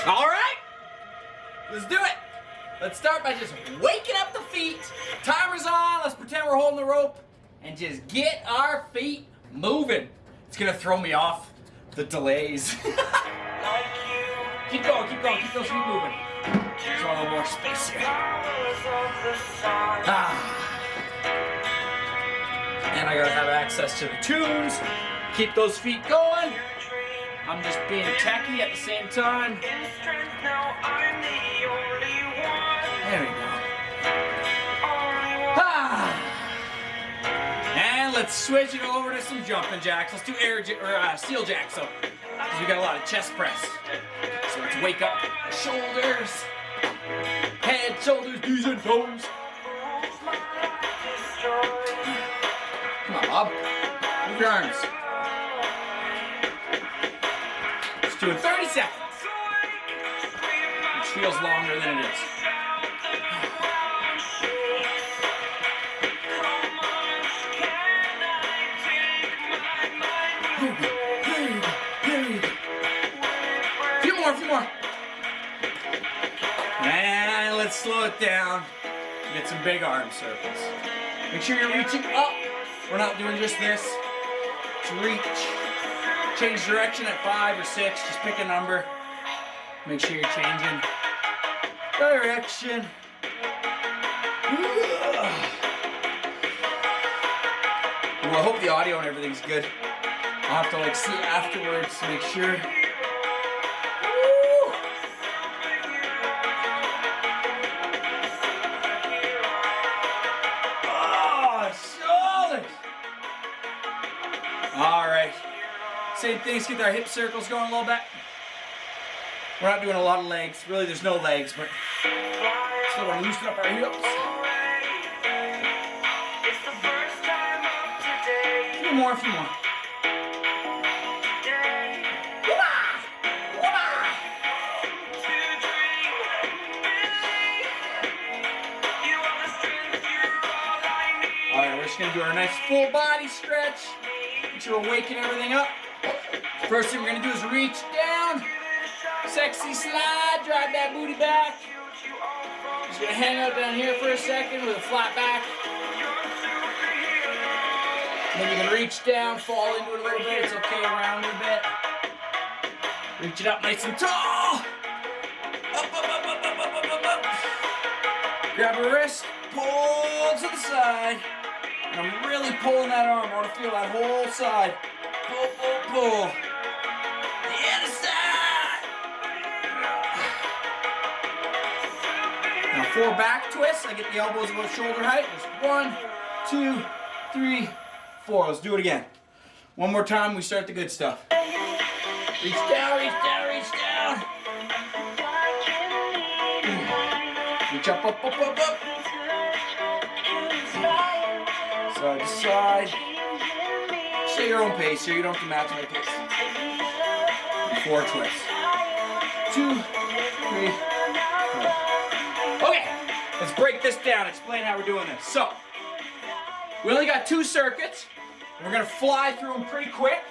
All right, let's do it. Let's start by just waking up the feet. Timer's on. Let's pretend we're holding the rope and just get our feet moving. It's gonna throw me off the delays. Keep going, keep those feet moving. Just want a little more space here. And I gotta have access to the tunes. Keep those feet going. I'm just being tacky at the same time. There we go. And let's switch it over to some jumping jacks. Let's do steel jacks. So, because we got a lot of chest press. So let's wake up the shoulders, head, shoulders, knees, and toes. Come on, Bob. Move your arms. Let's do it 30 seconds. Which feels longer than it is. A few more. And let's slow it down. Get some big arm circles. Make sure you're reaching up. We're not doing just this. To reach. Change direction at 5 or 6. Just pick a number. Make sure you're changing direction. Well, I hope the audio and everything's good. I'll have to see afterwards to make sure. Alright, same thing, let's get our hip circles going a little bit. We're not doing a lot of legs, really there's no legs, but still want to loosen up our hips. A few more. Alright, we're just going to do our nice full body stretch. Make sure we're waking everything up. First thing we're going to do is reach down. Sexy slide, drive that booty back. Just going to hang out down here for a second with a flat back. And then you're going to reach down, fall into it a little bit. It's okay, round a bit. Reach it up nice and tall. Up. Grab a wrist, pull to the side. And I'm really pulling that arm. I want to feel that whole side. Pull. The other side. Now 4 back twists. I get the elbows above shoulder height. There's 1, 2, 3, 4. Let's do it again. One more time, we start the good stuff. Reach down. Reach up. Side to side. Stay your own pace here. You don't have to match my pace. 4 twists. 2, 3, 4. Okay, let's break this down. Explain how we're doing this. So, we only got 2 circuits. And we're going to fly through them pretty quick.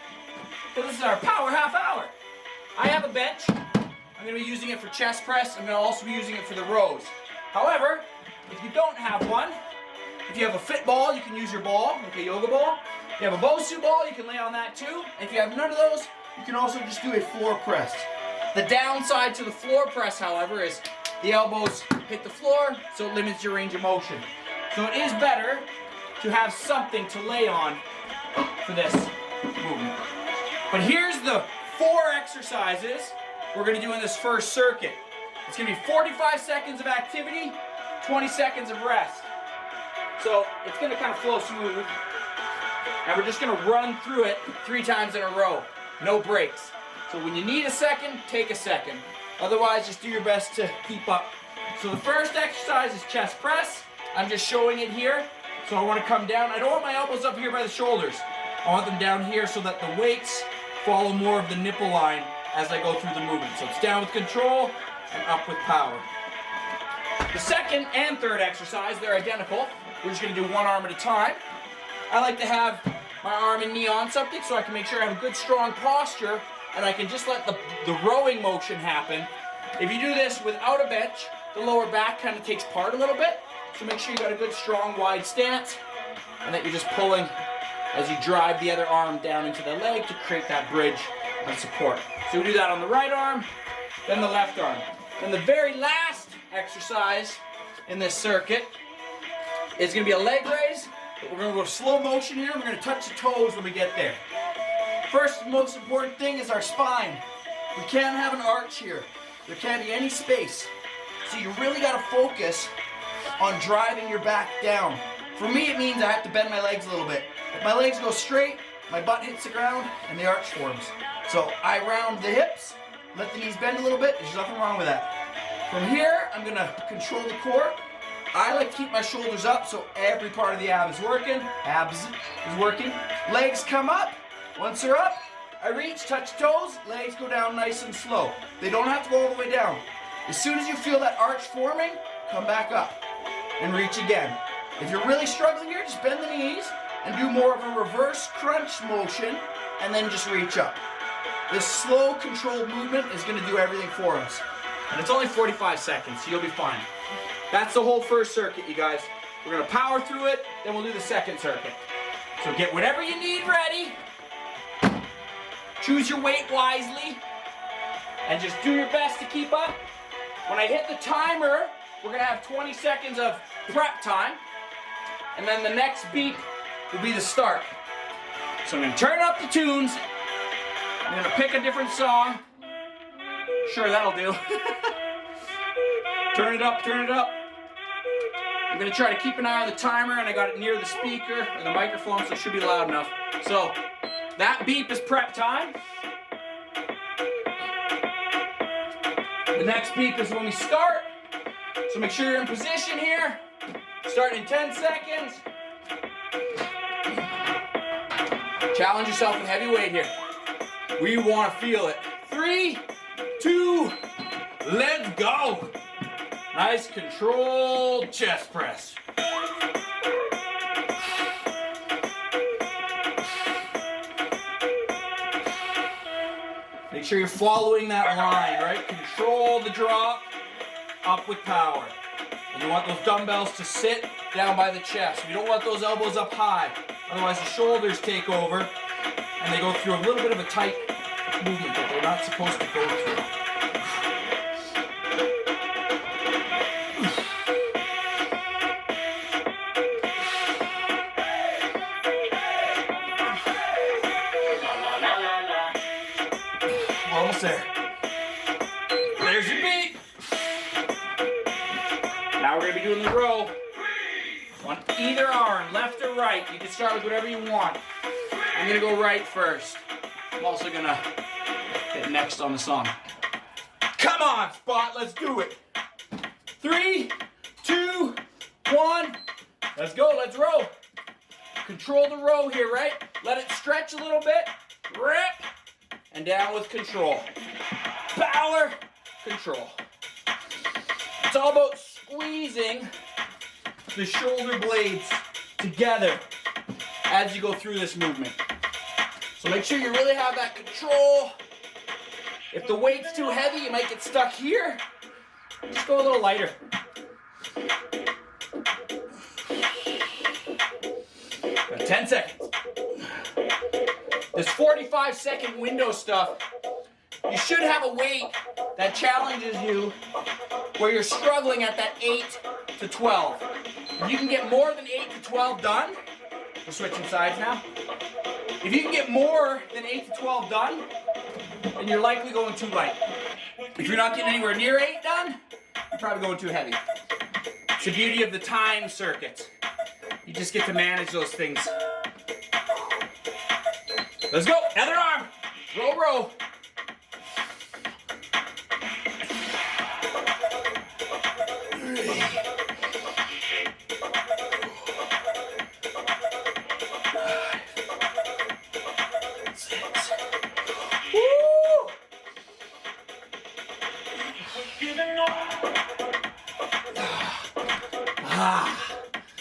So this is our power half hour. I have a bench. I'm going to be using it for chest press. I'm going to also be using it for the rows. However, if you don't have one, if you have a fit ball, you can use your ball, like a yoga ball. If you have a Bosu ball, you can lay on that too. And if you have none of those, you can also just do a floor press. The downside to the floor press, however, is the elbows hit the floor, so it limits your range of motion. So it is better to have something to lay on for this movement. But here's the 4 exercises we're going to do in this first circuit. It's going to be 45 seconds of activity, 20 seconds of rest. So it's going to kind of flow smooth. And we're just going to run through it 3 times in a row. No breaks. So when you need a second, take a second. Otherwise, just do your best to keep up. So the first exercise is chest press. I'm just showing it here. So I want to come down. I don't want my elbows up here by the shoulders. I want them down here so that the weights follow more of the nipple line as I go through the movement. So it's down with control and up with power. The second and third exercise, they're identical. We're just going to do one arm at a time. I like to have my arm and knee on something so I can make sure I have a good strong posture and I can just let the rowing motion happen If you do this without a bench, the lower back kind of takes part a little bit. So make sure you got a good, strong, wide stance, and that you're just pulling as you drive the other arm down into the leg to create that bridge and support. So we do that on the right arm, then the left arm. Then the very last exercise in this circuit is going to be a leg raise. But we're going to go slow motion here. We're going to touch the toes when we get there. First, most important thing is our spine. We can't have an arch here. There can't be any space. So you really got to focus on driving your back down. For me, it means I have to bend my legs a little bit. If my legs go straight, my butt hits the ground and the arch forms. So I round the hips, let the knees bend a little bit. There's nothing wrong with that. From here, I'm going to control the core. I like to keep my shoulders up so every part of the abs is working. Legs come up. Once they're up, I reach, touch toes, legs go down nice and slow. They don't have to go all the way down. As soon as you feel that arch forming, come back up and reach again. If you're really struggling here, just bend the knees and do more of a reverse crunch motion and then just reach up. This slow, controlled movement is going to do everything for us. And it's only 45 seconds, so you'll be fine. That's the whole first circuit, you guys. We're going to power through it, then we'll do the second circuit. So get whatever you need ready. Choose your weight wisely. And just do your best to keep up. When I hit the timer, we're going to have 20 seconds of prep time. And then the next beep will be the start. So I'm going to turn up the tunes. I'm going to pick a different song. Sure, that'll do. Turn it up, turn it up. I'm going to try to keep an eye on the timer, and I got it near the speaker or the microphone, so it should be loud enough. So that beep is prep time. The next beep is when we start. So make sure you're in position here. Starting in 10 seconds. Challenge yourself with heavy weight here. We want to feel it. 3, 2, let's go. Nice controlled chest press. Make sure you're following that line, right? Control the drop, up with power. And you want those dumbbells to sit down by the chest. You don't want those elbows up high. Otherwise the shoulders take over and they go through a little bit of a tight movement that they're not supposed to go through. We're almost there. There's your beat. Now we're going to be doing the row on either arm, left or right. You can start with whatever you want. I'm going to go right first. I'm also going to hit next on the song. Come on, Spot, let's do it. 3, 2, 1. Let's go, let's row. Control the row here, right? Let it stretch a little bit. Rip. And down with control. Power, control. It's all about squeezing the shoulder blades together as you go through this movement. So make sure you really have that control. If the weight's too heavy, you might get stuck here. Just go a little lighter. Got 10 seconds. This 45-second window stuff, you should have a weight that challenges you where you're struggling at that 8 to 12. If you can get more than 8 to 12 done, we're switching sides now. If you can get more than 8 to 12 done, then you're likely going too light. If you're not getting anywhere near 8 done, you're probably going too heavy. It's the beauty of the time circuit. You just get to manage those things. Let's go, other arm. Row, row. Woo!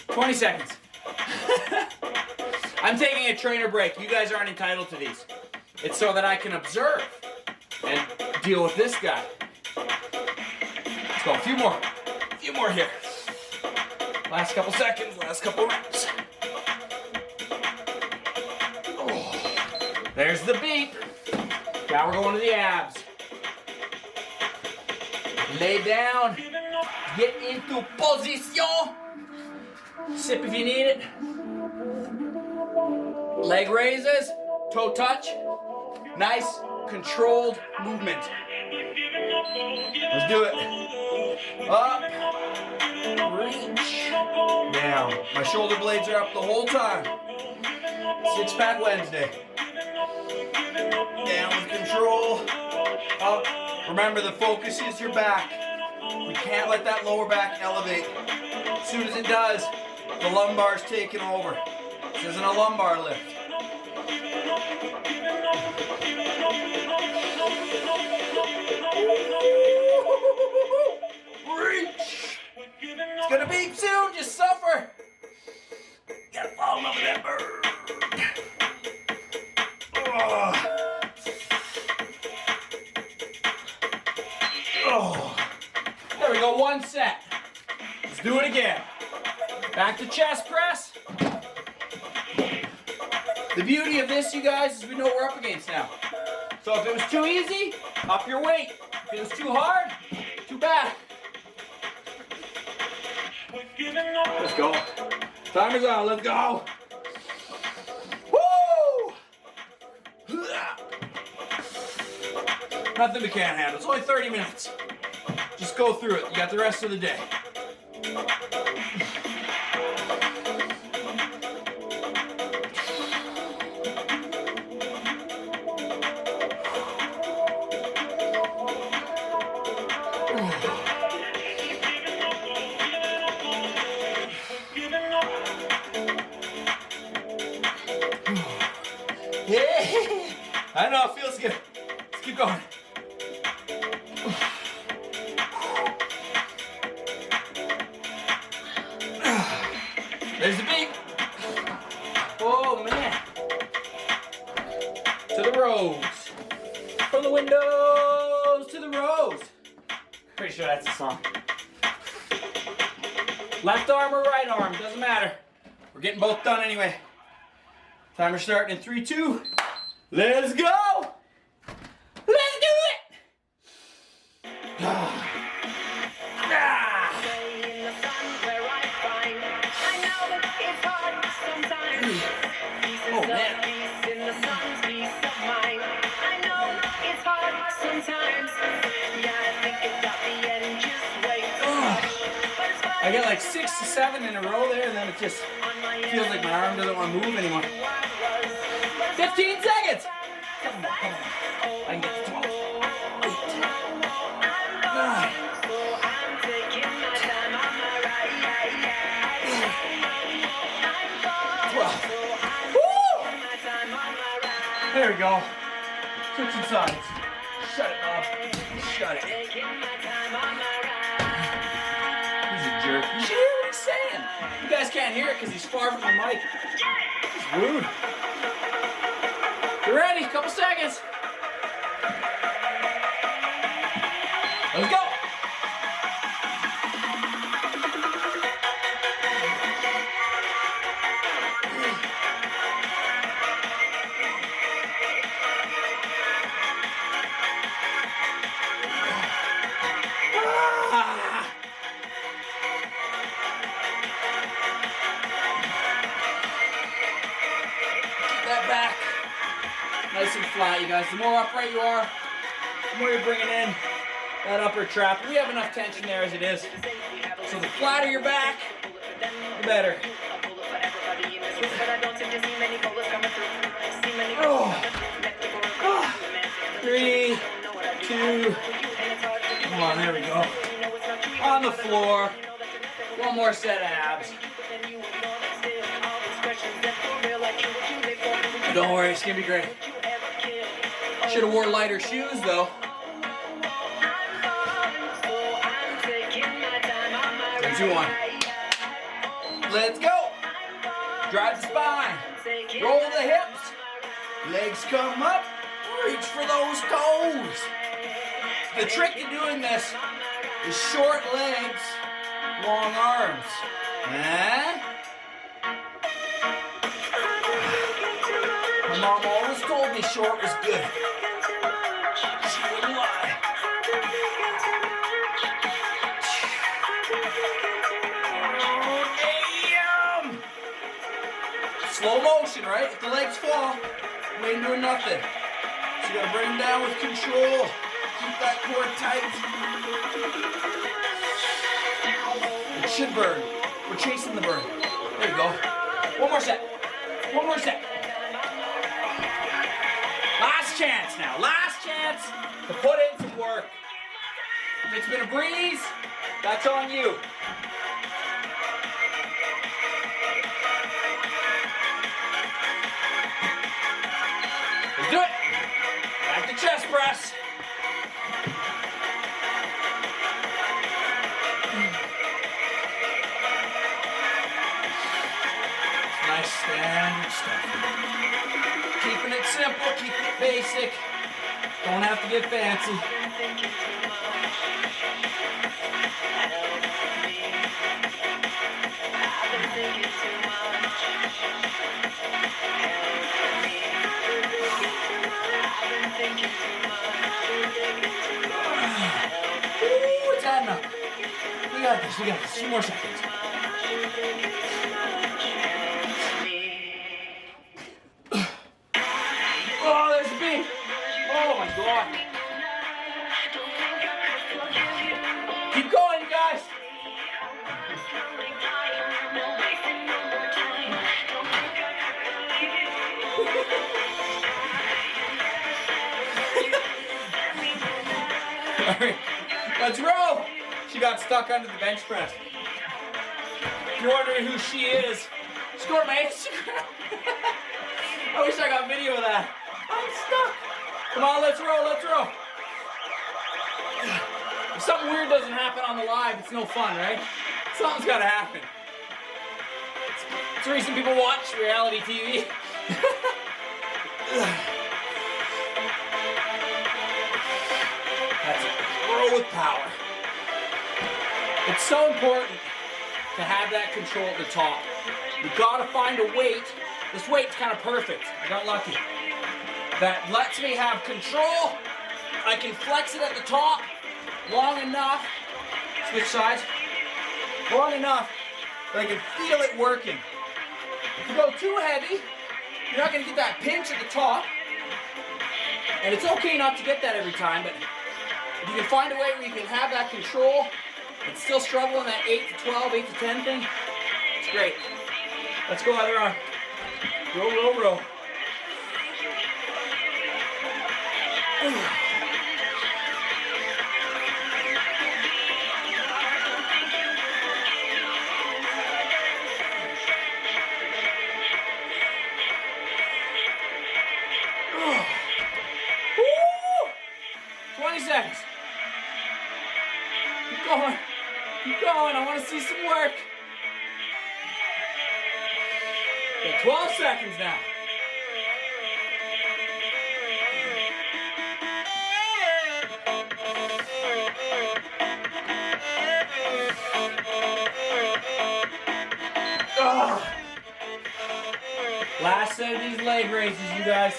20 seconds. I'm taking a trainer break. You guys aren't entitled to these. It's so that I can observe and deal with this guy. Let's go, a few more here. Last couple seconds, last couple reps. Oh. There's the beep. Now we're going to the abs. Lay down, get into position. Sip if you need it. Leg raises, toe touch. Nice, controlled movement. Let's do it. Up, reach, down. My shoulder blades are up the whole time. Six-pack Wednesday. Down with control. Up. Remember, the focus is your back. We can't let that lower back elevate. As soon as it does, the lumbar's taking over. This isn't a lumbar lift. Reach. It's gonna beep soon, just suffer. Gotta fall in love with that bird. Oh. Oh. There we go, one set. Let's do it again. Back to chest press. The beauty of this, you guys, is we know what we're up against now. So if it was too easy, up your weight. If it was too hard, too bad. Let's go. Timer's on, let's go. Woo! Nothing we can't handle. It's only 30 minutes. Just go through it. You got the rest of the day. Yeah, I know it feels good. Let's keep going. There's the beat. Oh man. To the rows. From the windows to the rows. Pretty sure that's the song. Left arm or right arm, doesn't matter. We're getting both done anyway. Timer starting in 3, 2. Let's go! Let's do it! Oh man. I get like 6 to 7 in a row there, and then it just feels like my arm doesn't want to move anymore. 15 seconds! Come on, come on. I can get to 12. 8, 9, 12. Woo! There we go. Switching sides. Shut it off. Shut it. He's a jerk. You should hear what he's saying. You guys can't hear it because he's far from the mic. He's rude. You ready? Couple seconds. Let's go. Keep that back nice and flat, you guys. The more upright you are, the more you're bringing in that upper trap. We have enough tension there as it is. So the flatter your back, the better. Oh. 3, 2, come on, there we go. On the floor. One more set of abs. Don't worry, it's gonna be great. Should have wore lighter shoes though. 3, 2, 1. Let's go. Drive the spine. Roll the hips. Legs come up. Reach for those toes. The trick to doing this is short legs, long arms. My mom always told me short was good. She wouldn't lie. Slow motion, right? If the legs fall, you ain't doing nothing. So you gotta bring them down with control. Keep that core tight. It should burn. We're chasing the burn. There you go. One more set. One more set. Last chance now. Last chance to put in some work. If it's been a breeze, that's on you. Let's do it. Back to chest press. Nice standard stuff. Keeping it simple, keeping it basic. Don't have to get fancy. Ooh, it's adding up. We got this, we got this. 2 more seconds. Oh, there's a beat. Oh my God. Keep going, you guys. All right, let's roll. She got stuck under the bench press. If you're wondering who she is, just go to my Instagram. I wish I got video of that. I'm stuck. Come on, let's roll, let's roll. If something weird doesn't happen on the live, it's no fun, right? Something's gotta happen. It's the reason people watch reality TV. That's it. Roll with power. It's so important to have that control at the top. You gotta find a weight. This weight's kind of perfect. I got lucky. That lets me have control. I can flex it at the top long enough. Switch sides. Long enough that I can feel it working. If you go too heavy, you're not going to get that pinch at the top. And it's okay not to get that every time, but if you can find a way where you can have that control and still struggle in that 8 to 12, 8 to 10 thing, it's great. Let's go, other arm. Row, row, row. Seconds. Keep going. Keep going. I want to see some work. Okay, 12 seconds now. Ugh. Last set of these leg raises, you guys.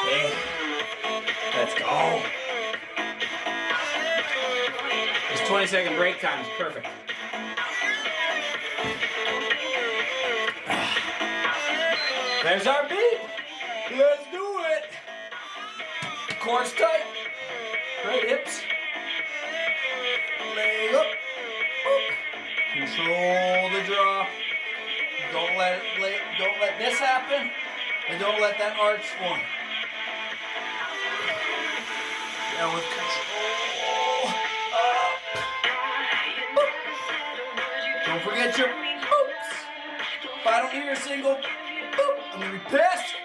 Okay. Let's go. This 20-second break time is perfect. There's our beat. Let's do it. Core's tight. Right hips. Leg up. Control the drop. Don't let this happen, and don't let that arch form. Now with control. Up. Boop. Don't forget your boops. If I don't hear a single boop, I'm gonna be pissed.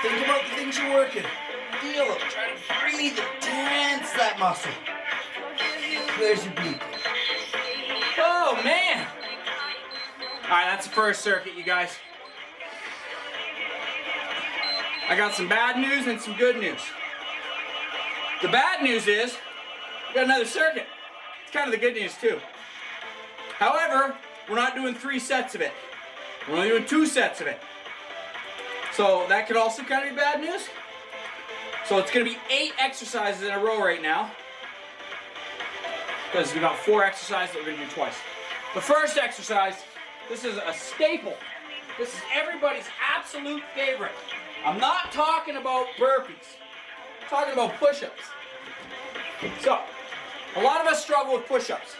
Think about the things you're working. Feel it. Try to breathe and tense that muscle. There's your beat. Oh man! All right, that's the first circuit, you guys. I got some bad news and some good news. The bad news is we got another circuit. It's kind of the good news too. However, we're not doing 3 sets of it. We're only doing 2 sets of it. So that could also kind of be bad news. So it's going to be 8 exercises in a row right now. Because we got 4 exercises that we're going to do twice. The first exercise, this is a staple. This is everybody's absolute favorite. I'm not talking about burpees. I'm talking about push-ups. So, a lot of us struggle with push-ups.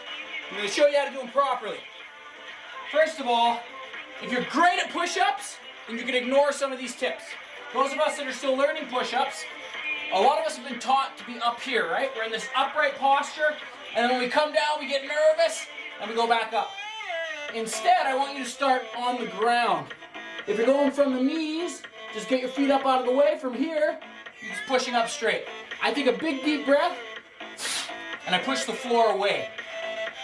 I'm going to show you how to do them properly. First of all, if you're great at push-ups, then you can ignore some of these tips. Those of us that are still learning push-ups, a lot of us have been taught to be up here, right? We're in this upright posture, and then when we come down, we get nervous, and we go back up. Instead, I want you to start on the ground. If you're going from the knees, just get your feet up out of the way. From here, you're just pushing up straight. I take a big deep breath, and I push the floor away.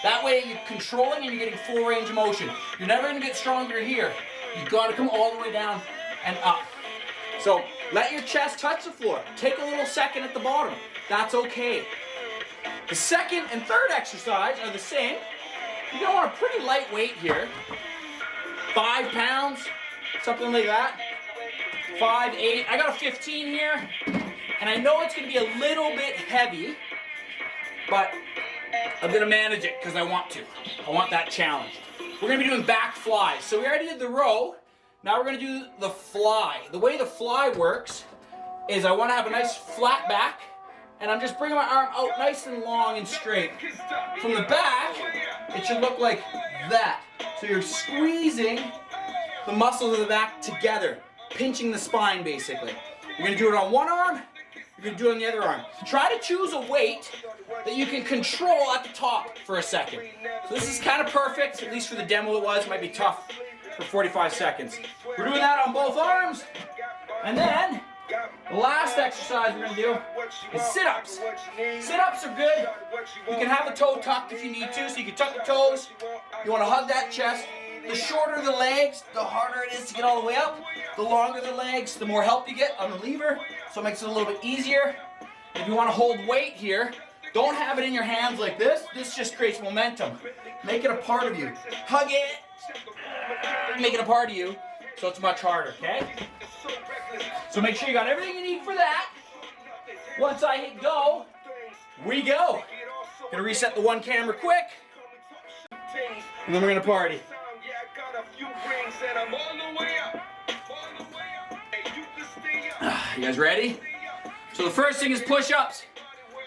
That way you're controlling and you're getting full range of motion. You're never going to get stronger here. You've got to come all the way down and up. So let your chest touch the floor. Take a little second at the bottom. That's okay. The second and third exercise are the same. You're going to want a pretty light weight here. 5 pounds, something like that. 5, 8. I got a 15 here. And I know it's going to be a little bit heavy, but I'm going to manage it because I want to. I want that challenge. We're going to be doing back flies. So we already did the row. Now we're going to do the fly. The way the fly works is I want to have a nice flat back, and I'm just bringing my arm out nice and long and straight. From the back, it should look like that. So you're squeezing the muscles of the back together, pinching the spine basically. You're going to do it on one arm. You're going to do it on the other arm. Try to choose a weight that you can control at the top for a second. So this is kind of perfect, at least for the demo it was. It might be tough for 45 seconds. We're doing that on both arms. And then, the last exercise we're going to do is sit-ups. Sit-ups are good. You can have the toe tucked if you need to, so you can tuck the toes. You want to hug that chest. The shorter the legs, the harder it is to get all the way up. The longer the legs, the more help you get on the lever, so it makes it a little bit easier. If you want to hold weight here, don't have it in your hands like this. This just creates momentum. Make it a part of you. Hug it. Make it a part of you, so it's much harder, okay? So make sure you got everything you need for that. Once I hit go, we go. Gonna reset the one camera quick, and then we're gonna party. You guys ready? So the first thing is push-ups.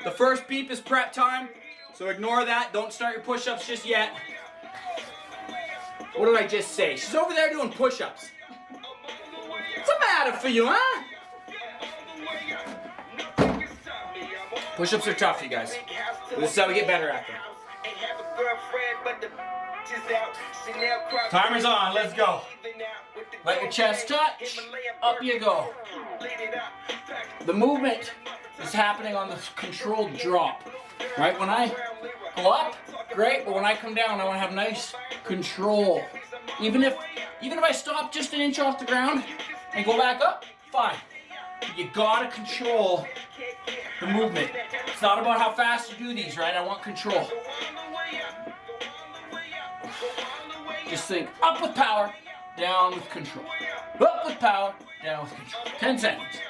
The first beep is prep time, so ignore that. Don't start your push-ups just yet. What did I just say? She's over there doing push-ups. What's the matter for you, huh? Push-ups are tough, you guys. This is how we get better at them. Timer's on, let's go. Let your chest touch, up you go. The movement is happening on the controlled drop. Right, when I go up, great, but when I come down, I want to have nice control. Even if I stop just an inch off the ground and go back up, fine. You gotta control the movement. It's not about how fast you do these, right? I want control. Just think, up with power, down with control. Up with power, down with control. 10 seconds.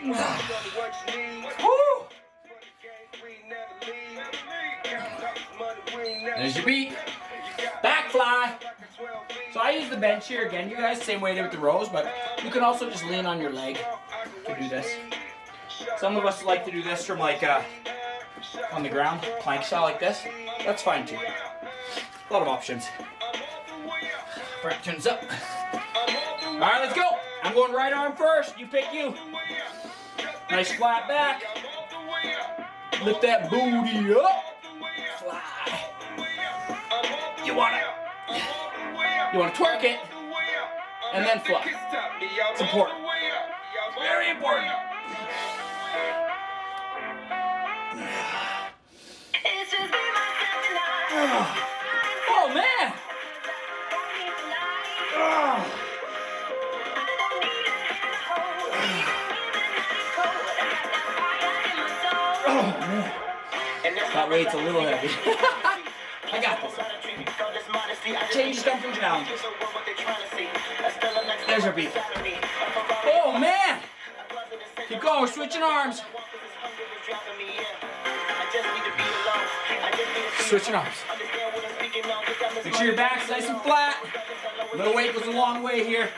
Woo! There's your beat. Back fly. So I use the bench here again, you guys, same way I did with the rows, but you can also just lean on your leg to do this. Some of us like to do this from like on the ground, plank style like this. That's fine too. A lot of options. Prep turns up. All right, let's go. I'm going right arm first. You pick you. Nice flat back. Lift that booty up. Fly. You wanna twerk it and then fly. It's important. Very important. weight's a little heavy. I got this. Changes come from challenges. There's our beat. Oh man! Keep going, we're switching arms. Switching arms. Make sure your back's nice and flat. A little weight goes a long way here.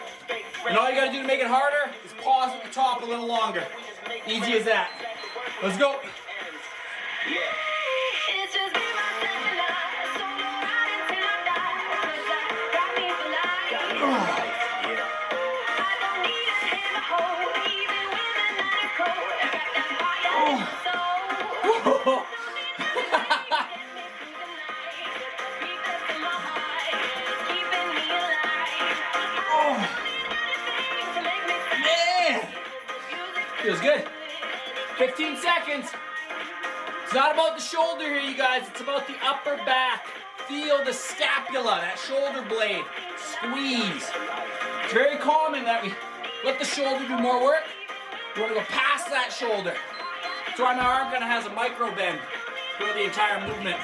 And all you gotta do to make it harder is pause at the top a little longer. Easy as that. Let's go. Feels good. 15 seconds. It's not about the shoulder here, you guys. It's about the upper back. Feel the scapula, that shoulder blade. Squeeze. It's very common that we let the shoulder do more work. We want to go past that shoulder. That's why my arm kind of has a micro bend throughout the entire movement.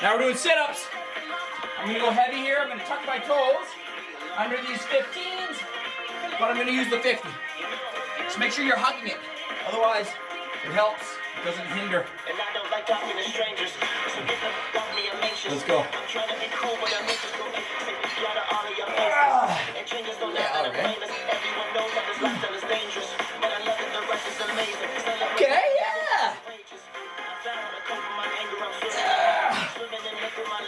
Now we're doing sit-ups. I'm going to go heavy here. I'm going to tuck my toes under these 15s, but I'm going to use the 50. Just make sure you're hugging it. Otherwise, it helps. It doesn't hinder. Let's go. Okay, yeah.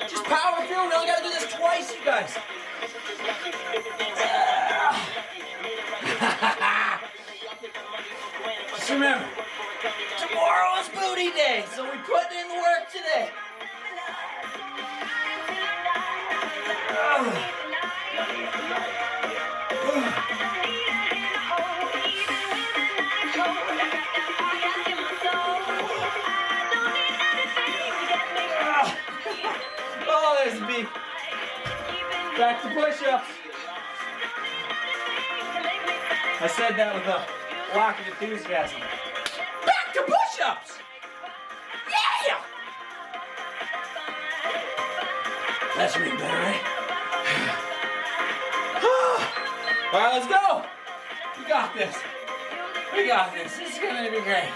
Just power through. We only got to do this twice, you guys. Just remember, tomorrow is booty day, so we put in the work today. Oh, there's the beat. Back to push-ups. I said that with a lack of enthusiasm. Back to push-ups! Yeah! That's really better, right? Alright, let's go! We got this. We got this. This is gonna be great.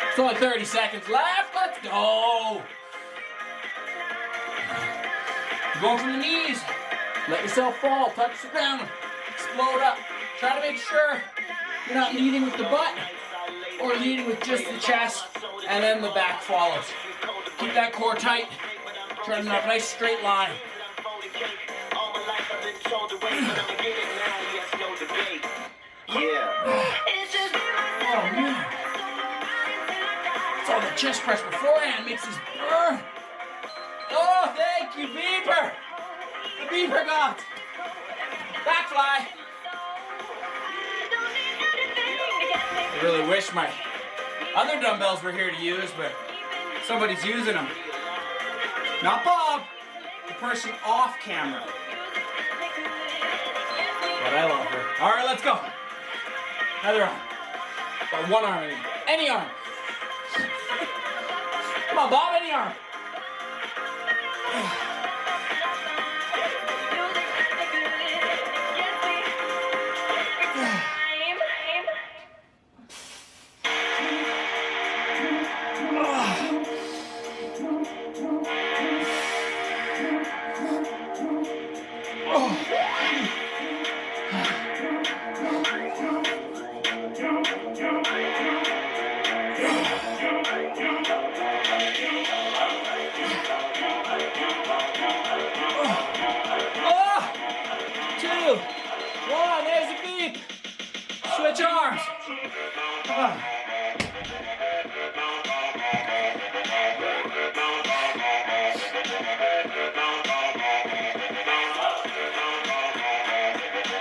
It's only 30 seconds left. Let's go! Going from the knees. Let yourself fall. Touch the ground. Explode up. Try to make sure you're not leading with the butt or leading with just the chest, and then the back follows. Keep that core tight. Turn up a nice straight line. Oh man. It's all the chest press beforehand makes this burn. Oh, thank you, Beeper. The Beeper gods. Back fly. I really wish my other dumbbells were here to use, but somebody's using them. Not Bob, the person off camera. But I love her. All right, let's go. Another arm. Or one arm, any arm. Come on, Bob, any arm. Switch arms.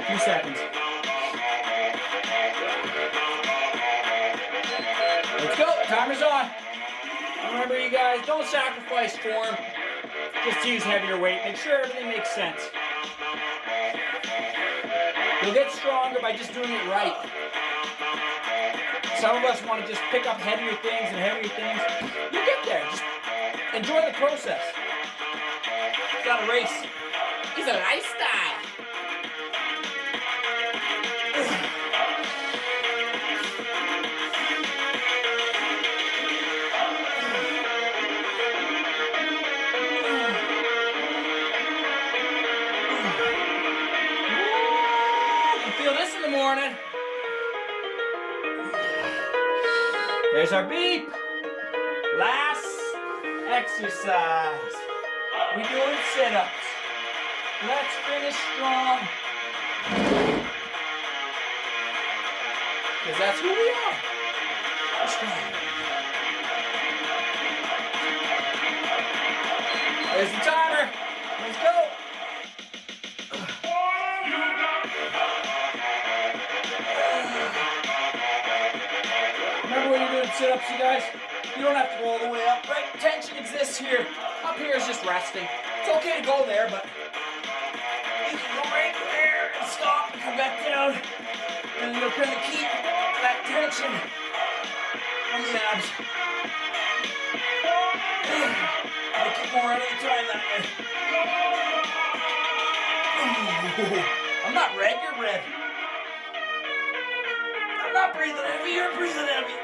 Few seconds. Let's go. Timer's on. Remember, you guys, don't sacrifice form. Just use heavier weight. Make sure everything makes sense. You'll get stronger by just doing it right. Some of us want to just pick up heavier things and heavier things. You get there. Just enjoy the process. It's not a race. It's a lifestyle. You feel this in the morning. There's our beep. Last exercise. We're doing sit-ups. Let's finish strong. Because that's who we are. Strong. There's the timer. Let's go. Remember when you're doing sit-ups, you guys? You don't have to go all the way up, right? Tension exists here. Up here is just resting. It's okay to go there, but you can go right there and stop and come back down. And you'll kind of keep that tension on the abs. Make it more anytime that way. I'm not red, you're red. I'm not breathing heavy, you're breathing heavy.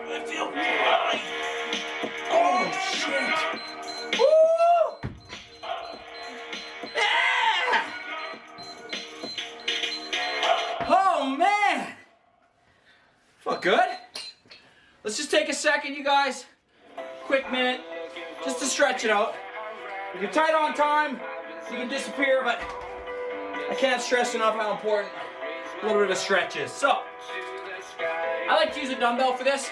I feel dry. Oh, shit. Woo! Yeah! Oh, man. Felt good. Let's just take a second, you guys. Quick minute. Just to stretch it out. If you're tight on time, you can disappear, but I can't stress enough how important a little bit of a stretch is. So, I like to use a dumbbell for this,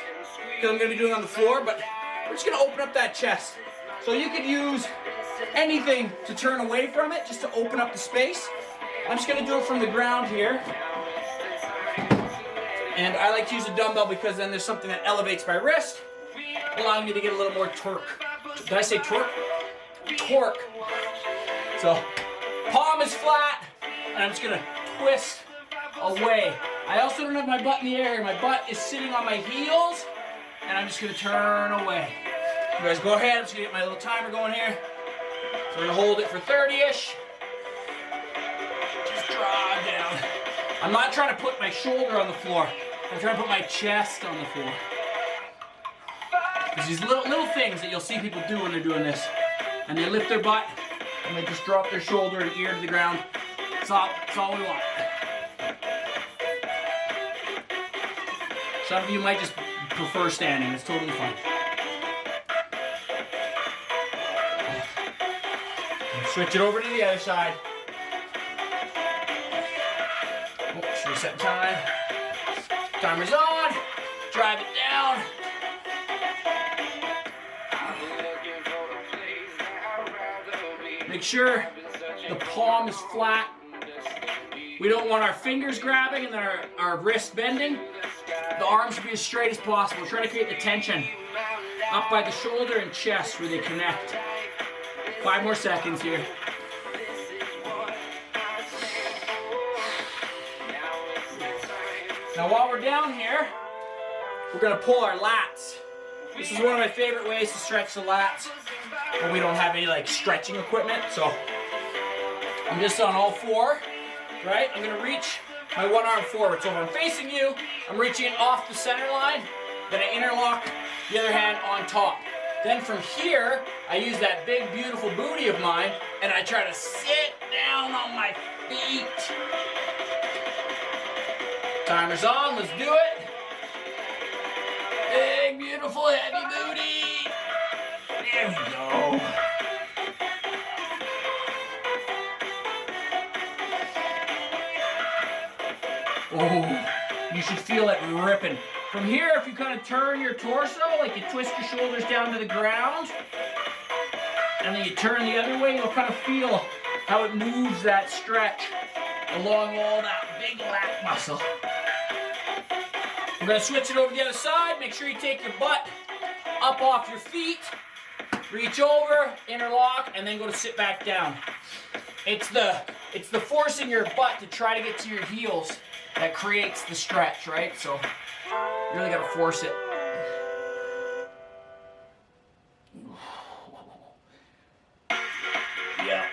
because I'm going to be doing it on the floor, but we're just going to open up that chest. So you could use anything to turn away from it, just to open up the space. I'm just going to do it from the ground here. And I like to use a dumbbell because then there's something that elevates my wrist, allowing me to get a little more torque. Did I say torque? Torque. So, palm is flat, and I'm just going to twist away. I also don't have my butt in the air. My butt is sitting on my heels, and I'm just going to turn away. You guys go ahead. I'm just going to get my little timer going here. So we're going to hold it for 30-ish. Just draw down. I'm not trying to put my shoulder on the floor. I'm trying to put my chest on the floor. There's these little things that you'll see people do when they're doing this. And they lift their butt, and they just drop their shoulder and ear to the ground. That's all we want. Some of you might just prefer standing. It's totally fine. Switch it over to the other side. Oh, should we set time? Timer's on. Drive it down. Make sure the palm is flat. We don't want our fingers grabbing and then our wrist bending. The arms should be as straight as possible. Try to create the tension up by the shoulder and chest where they connect. 5 more seconds here. Now while we're down here, we're going to pull our lats. This is one of my favorite ways to stretch the lats when we don't have any like stretching equipment. So I'm just on all 4, right? I'm going to reach my one arm forward. So if I'm facing you, I'm reaching it off the center line, then I interlock the other hand on top. Then from here, I use that big, beautiful booty of mine, and I try to sit down on my feet. Timer's on, let's do it. Big, beautiful, heavy booty. There we go. Oh, you should feel it ripping. From here, if you kind of turn your torso, like you twist your shoulders down to the ground, and then you turn the other way, you'll kind of feel how it moves that stretch along all that big lat muscle. We're going to switch it over to the other side. Make sure you take your butt up off your feet, reach over, interlock, and then go to sit back down. It's the forcing your butt to try to get to your heels that creates the stretch, right? So you really gotta force it. Yeah.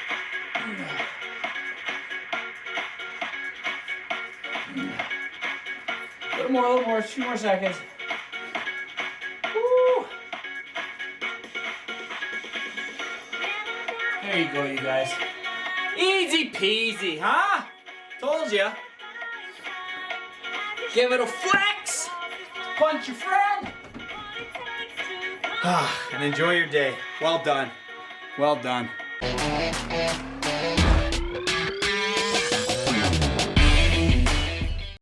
A little more, a few more seconds. Woo. There you go, you guys. Easy peasy, huh? Told ya. Give it a flex. Punch your friend. And enjoy your day. Well done. Well done.